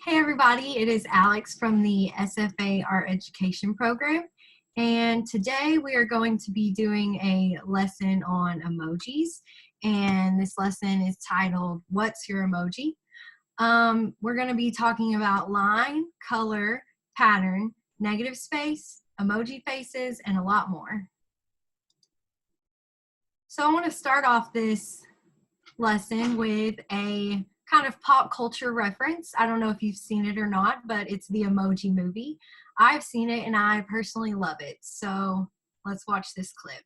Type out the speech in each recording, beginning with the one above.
Hey everybody, it is Alex from the SFA Art Education Program, and today we are going to be doing a lesson on emojis, and this lesson is titled, What's Your Emoji? We're going to be talking about line, color, pattern, negative space, emoji faces, and a lot more. So I want to start off this lesson with a kind of pop culture reference. I don't know if you've seen it or not, but it's the Emoji movie. I've seen it and I personally love it. So let's watch this clip.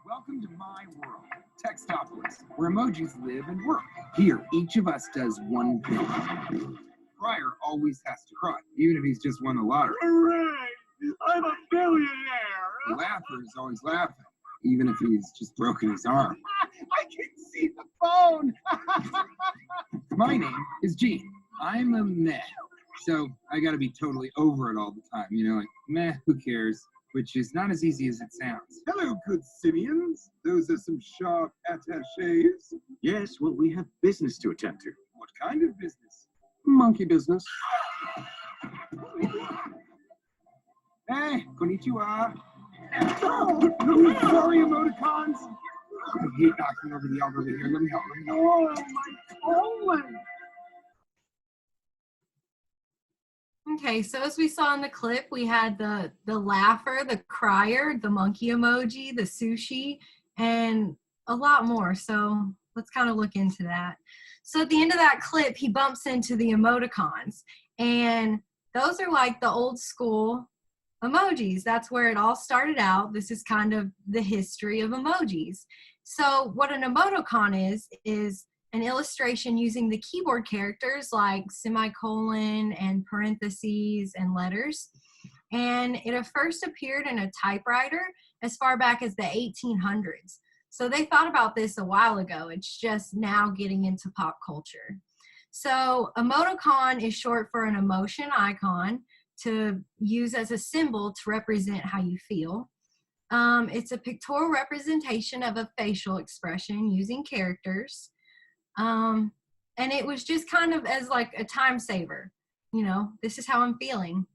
Welcome to my world, Textopolis, where emojis live and work. Here, each of us does one thing. Crier always has to cry, even if he's just won the lottery. Hooray! I'm a billionaire! The laugher is always laughing, even if he's just broken his arm. I can see the phone! My name is Gene. I'm a meh, so I gotta be totally over it all the time. You know, like, meh, who cares? Which is not as easy as it sounds. Hello, good simians. Those are some sharp attachés. Yes, well, we have business to attend to. What kind of business? Monkey business. Hey, konnichiwa. Sorry, emoticons. I hate knocking over the elbow here. Let me help. Oh, my colon. Okay, so as we saw in the clip, we had the laugher, the crier, the monkey emoji, the sushi, and a lot more. So let's kind of look into that. So at the end of that clip, he bumps into the emoticons, and those are like the old school emojis. That's where it all started out. This is kind of the history of emojis. So what an emoticon is an illustration using the keyboard characters like semicolon and parentheses and letters. And it first appeared in a typewriter as far back as the 1800s. So they thought about this a while ago. It's just now getting into pop culture. So emoticon is short for an emotion icon to use as a symbol to represent how you feel. It's a pictorial representation of a facial expression using characters. And it was just kind of as like a time saver. You know, this is how I'm feeling.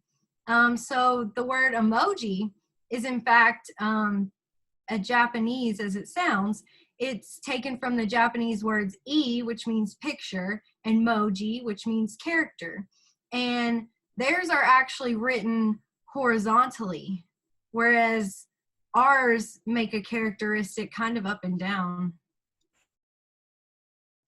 So the word emoji is in fact a Japanese as it sounds. It's taken from the Japanese words e, which means picture, and moji, which means character. And theirs are actually written horizontally, whereas ours make a characteristic kind of up and down.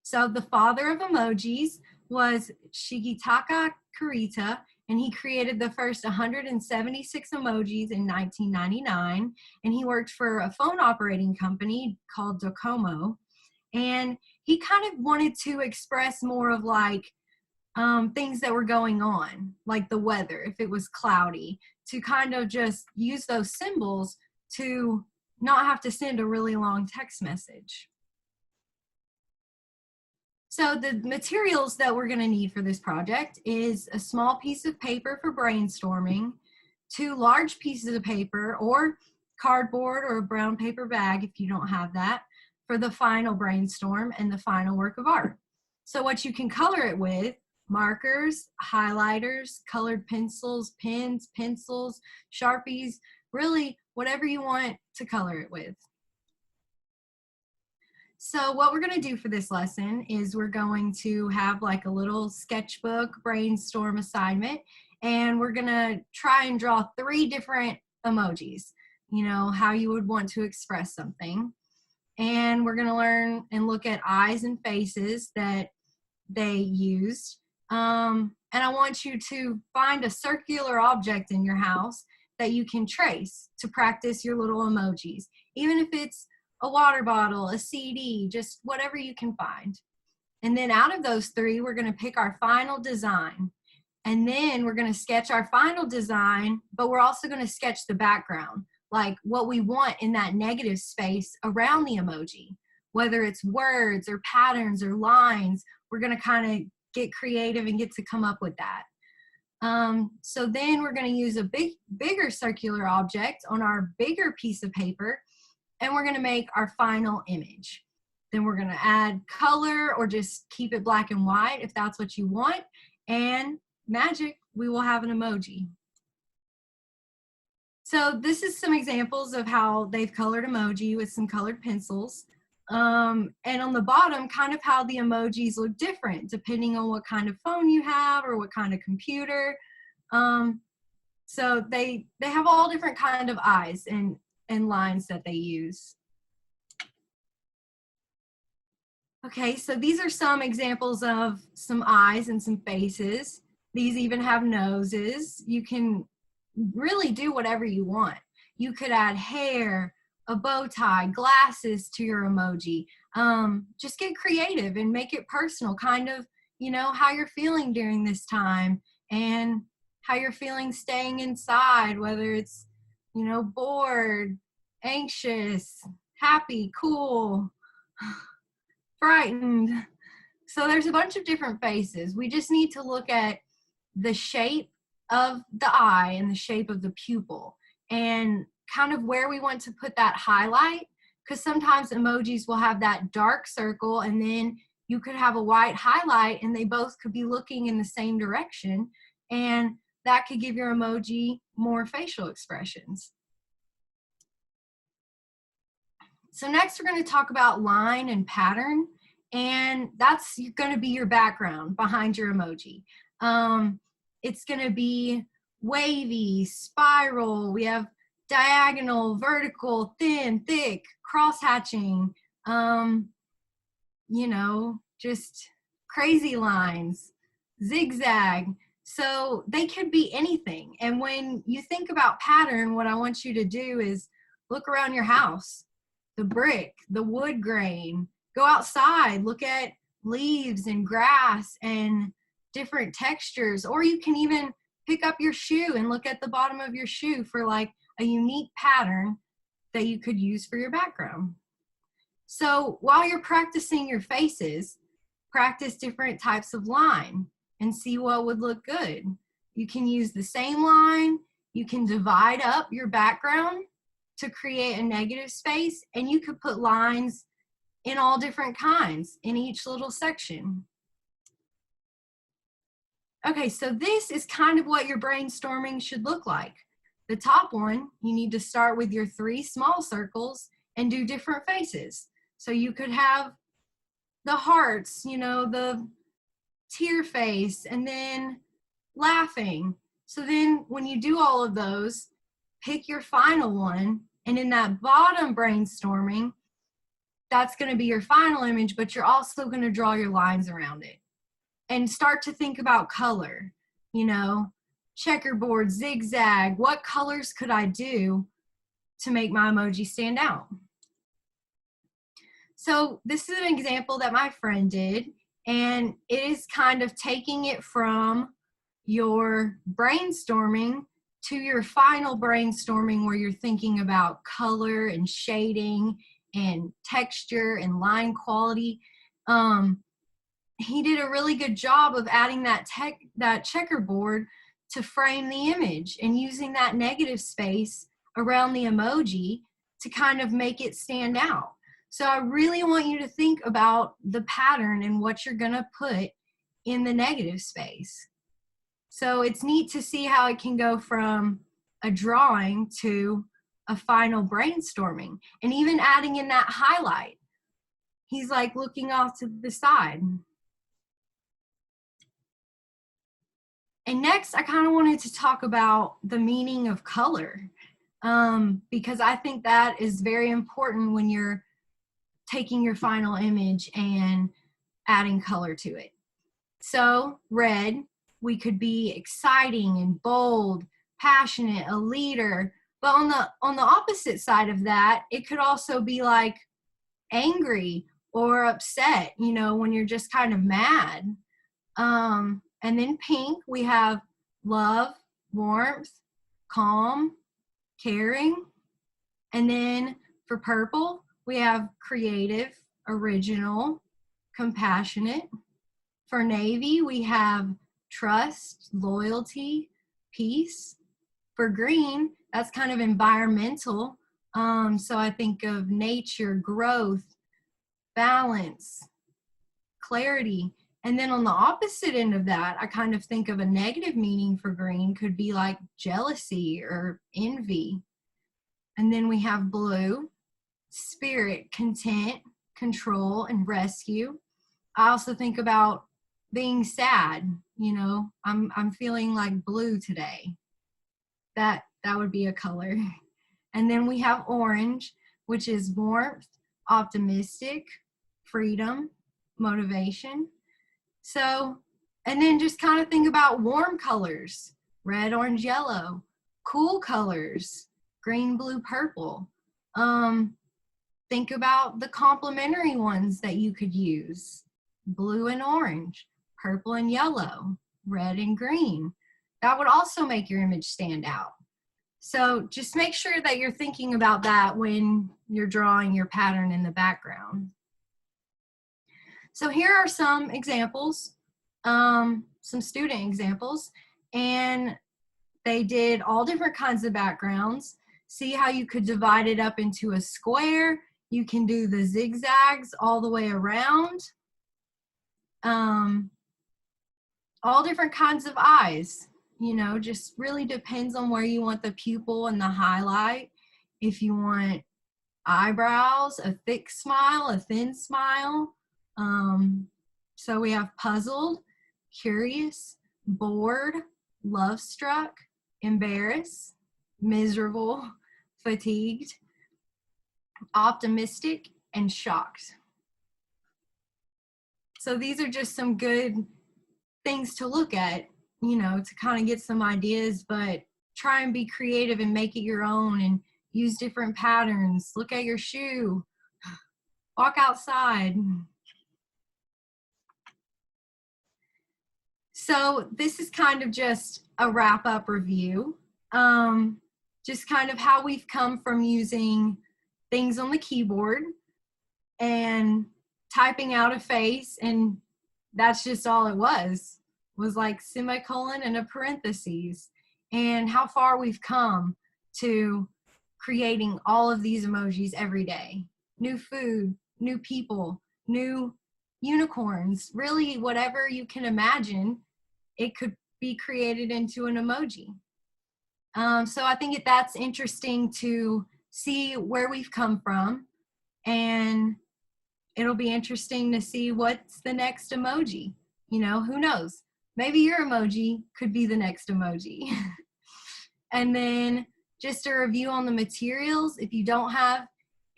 So the father of emojis was Shigetaka Kurita, and he created the first 176 emojis in 1999, and he worked for a phone operating company called Docomo, and he kind of wanted to express more of like things that were going on, like the weather, if it was cloudy, to kind of just use those symbols to not have to send a really long text message. So the materials that we're going to need for this project is a small piece of paper for brainstorming, 2 large pieces of paper or cardboard or a brown paper bag if you don't have that for the final brainstorm and the final work of art. So what you can color it with: markers, highlighters, colored pencils, pens, pencils, Sharpies, really whatever you want to color it with. So what we're going to do for this lesson is we're going to have like a little sketchbook brainstorm assignment, and we're going to try and draw 3 different emojis, you know, how you would want to express something. And we're going to learn and look at eyes and faces that they used. And I want you to find a circular object in your house that you can trace to practice your little emojis, even if it's a water bottle, a CD, just whatever you can find. And then out of those 3, we're going to pick our final design. And then we're going to sketch our final design, but we're also going to sketch the background, like what we want in that negative space around the emoji, whether it's words or patterns or lines. We're going to kind of get creative and get to come up with that. So then we're going to use a bigger circular object on our bigger piece of paper, and we're going to make our final image. Then we're gonna add color or just keep it black and white if that's what you want. And magic, we will have an emoji. So this is some examples of how they've colored emoji with some colored pencils. And on the bottom, kind of how the emojis look different depending on what kind of phone you have or what kind of computer. So they have all different kind of eyes and lines that they use. Okay, so these are some examples of some eyes and some faces. These even have noses. You can really do whatever you want. You could add hair, a bow tie, glasses to your emoji. Just get creative and make it personal, kind of, you know, how you're feeling during this time and how you're feeling staying inside, whether it's, you know, bored, anxious, happy, cool, frightened. So there's a bunch of different faces. We just need to look at the shape of the eye and the shape of the pupil and kind of where we want to put that highlight, because sometimes emojis will have that dark circle and then you could have a white highlight and they both could be looking in the same direction, and that could give your emoji more facial expressions. So next we're going to talk about line and pattern, and that's going to be your background behind your emoji. It's going to be wavy, spiral, we have diagonal, vertical, thin, thick, cross-hatching, you know, just crazy lines, zigzag. So they could be anything. And when you think about pattern, what I want you to do is look around your house, the brick, the wood grain, go outside, look at leaves and grass and different textures, or you can even pick up your shoe and look at the bottom of your shoe for like a unique pattern that you could use for your background. So while you're practicing your faces, practice different types of line and see what would look good. You can use the same line, you can divide up your background to create a negative space, and you could put lines in all different kinds in each little section. Okay, so this is kind of what your brainstorming should look like. The top one, you need to start with your 3 small circles and do different faces. So you could have the hearts, you know, the tear face, and then laughing. So then when you do all of those, pick your final one, and in that bottom brainstorming, that's going to be your final image, but you're also going to draw your lines around it. And start to think about color, you know, checkerboard, zigzag, what colors could I do to make my emoji stand out? So this is an example that my friend did, and it is kind of taking it from your brainstorming to your final brainstorming where you're thinking about color and shading and texture and line quality. He did a really good job of adding that checkerboard to frame the image and using that negative space around the emoji to kind of make it stand out. So I really want you to think about the pattern and what you're gonna put in the negative space. So it's neat to see how it can go from a drawing to a final brainstorming, and even adding in that highlight. He's like looking off to the side. And next, I kind of wanted to talk about the meaning of color, because I think that is very important when you're taking your final image and adding color to it. So red, we could be exciting and bold, passionate, a leader. But on the opposite side of that, it could also be like angry or upset, you know, when you're just kind of mad. And then pink, we have love, warmth, calm, caring. And then for purple, we have creative, original, compassionate. For navy, we have trust, loyalty, peace. For green, that's kind of environmental. So I think of nature, growth, balance, clarity. And then on the opposite end of that, I kind of think of a negative meaning for green could be like jealousy or envy. And then we have blue, spirit, content, control, and rescue. I also think about being sad. You know, I'm feeling like blue today. That would be a color. And then we have orange, which is warmth, optimistic, freedom, motivation. So, and then just kind of think about warm colors, red, orange, yellow, cool colors, green, blue, purple. Think about the complementary ones that you could use, blue and orange, purple and yellow, red and green. That would also make your image stand out. So just make sure that you're thinking about that when you're drawing your pattern in the background. So here are some examples, some student examples, and they did all different kinds of backgrounds. See how you could divide it up into a square. You can do the zigzags all the way around. All different kinds of eyes. You know, just really depends on where you want the pupil and the highlight. If you want eyebrows, a thick smile, a thin smile. So we have puzzled, curious, bored, love struck, embarrassed, miserable, fatigued, optimistic, and shocked. So these are just some good things to look at, you know, to kind of get some ideas, but try and be creative and make it your own and use different patterns. Look at your shoe, walk outside. So this is kind of just a wrap-up review. Just kind of how we've come from using things on the keyboard and typing out a face, and that's just all it was like semicolon and a parentheses, and how far we've come to creating all of these emojis every day. New food, new people, new unicorns, really whatever you can imagine, it could be created into an emoji. So I think that's interesting to see where we've come from, and it'll be interesting to see what's the next emoji. You know, who knows? Maybe your emoji could be the next emoji. And then just a review on the materials. If you don't have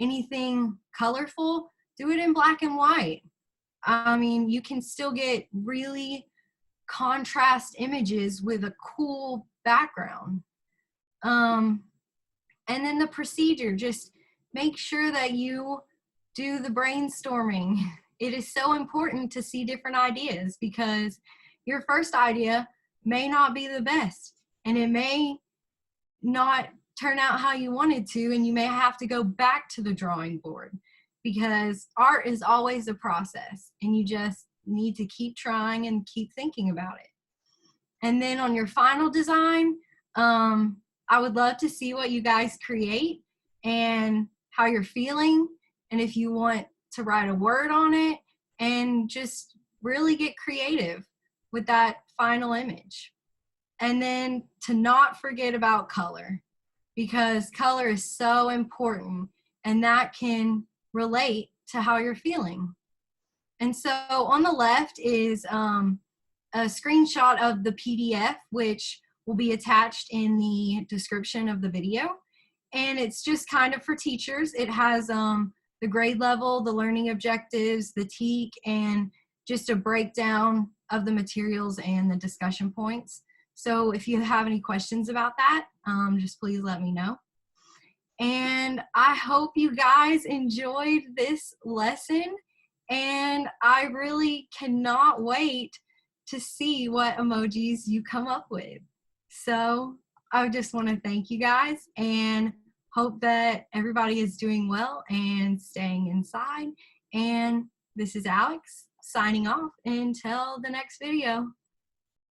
anything colorful, do it in black and white. I mean, you can still get really contrast images with a cool background. And then the procedure, just make sure that you do the brainstorming. It is so important to see different ideas because your first idea may not be the best, and it may not turn out how you wanted to, and you may have to go back to the drawing board because art is always a process, and you just need to keep trying and keep thinking about it. And then on your final design, I would love to see what you guys create and how you're feeling, and if you want to write a word on it, and just really get creative with that final image. And then to not forget about color, because color is so important, and that can relate to how you're feeling. And so on the left is a screenshot of the PDF, which will be attached in the description of the video. And it's just kind of for teachers. It has the grade level, the learning objectives, the TEK, and just a breakdown of the materials and the discussion points. So if you have any questions about that, just please let me know. And I hope you guys enjoyed this lesson, and I really cannot wait to see what emojis you come up with. So I just want to thank you guys and hope that everybody is doing well and staying inside. And this is Alex signing off until the next video.